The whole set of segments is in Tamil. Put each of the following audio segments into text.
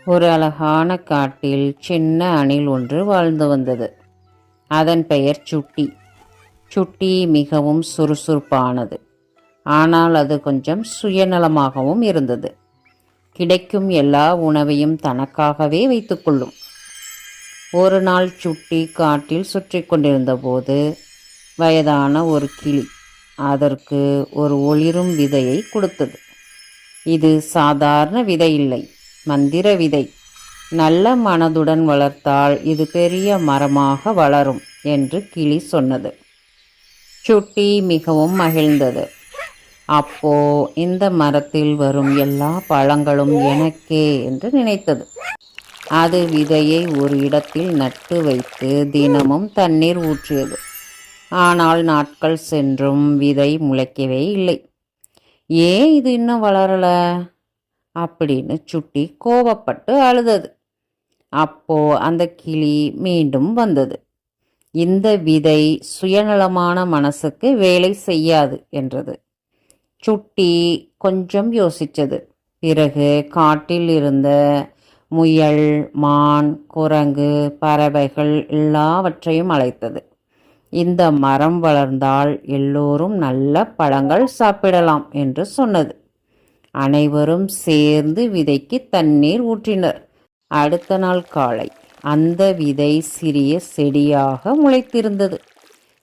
ஒரு அழகான காட்டில் சின்ன அணில் ஒன்று வாழ்ந்து வந்தது. அதன் பெயர் சுட்டி. சுட்டி மிகவும் சுறுசுறுப்பானது. ஆனால் அது கொஞ்சம் சுயநலமாகவும் இருந்தது. கிடைக்கும் எல்லா உணவையும் தனக்காகவே வைத்துக்கொள்ளும். ஒரு நாள் சுட்டி காட்டில் சுற்றி கொண்டிருந்த போது வயதான ஒரு கிளி அதற்கு ஒரு ஒளிரும் விதையை கொடுத்தது. இது சாதாரண விதை இல்லை, மந்திர விதை. நல்ல மனதுடன் வளர்த்தால் இது பெரிய மரமாக வளரும் என்று கிளி சொன்னது. சுட்டி மிகவும் மகிழ்ந்தது. அப்போ இந்த மரத்தில் வரும் எல்லா பழங்களும் எனக்கே என்று நினைத்தது. அது விதையை ஒரு இடத்தில் நட்டு வைத்து தினமும் தண்ணீர் ஊற்றியது. ஆனால் நாட்கள் சென்றும் விதை முளைக்கவே இல்லை. ஏன் இது இன்னும் வளரல அப்படின்னு சுட்டி கோபப்பட்டு அழுதது. அப்போ அந்த கிளி மீண்டும் வந்தது. இந்த விதை சுயநலமான மனசுக்கு வேலை செய்யாது என்றது. சுட்டி கொஞ்சம் யோசித்தது. பிறகு காட்டில் இருந்த முயல், மான், குரங்கு, பறவைகள் எல்லாவற்றையும் அழைத்தது. இந்த மரம் வளர்ந்தால் எல்லோரும் நல்ல பழங்கள் சாப்பிடலாம் என்று சொன்னது. அனைவரும் சேர்ந்து விதைக்கு தண்ணீர் ஊற்றினர். அடுத்த நாள் காலை அந்த விதை சிறிய செடியாக முளைத்திருந்தது.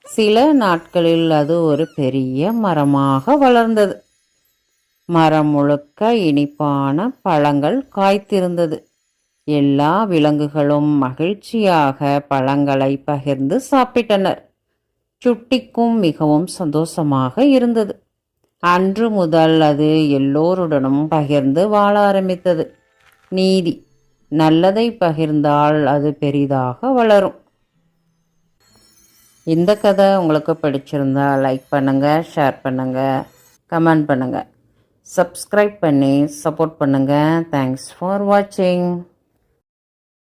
சில நாட்களில் அது ஒரு பெரிய மரமாக வளர்ந்தது. மரம் முழுக்க இனிப்பான பழங்கள் காய்த்திருந்தது. எல்லா விலங்குகளும் மகிழ்ச்சியாக பழங்களை பகிர்ந்து சாப்பிட்டனர். சுட்டிக்கும் மிகவும் சந்தோஷமாக இருந்தது. அன்று முதல் அது எல்லோருடனும் பகிர்ந்து வாழ ஆரம்பித்தது. நீதி: நல்லதை பகிர்ந்தால் அது பெரிதாக வளரும். இந்த கதை உங்களுக்கு பிடிச்சிருந்தா லைக் பண்ணுங்கள், ஷேர் பண்ணுங்கள், கமெண்ட் பண்ணுங்கள், சப்ஸ்கிரைப் பண்ணி சப்போர்ட் பண்ணுங்கள். தேங்க்ஸ் ஃபார் வாட்சிங்.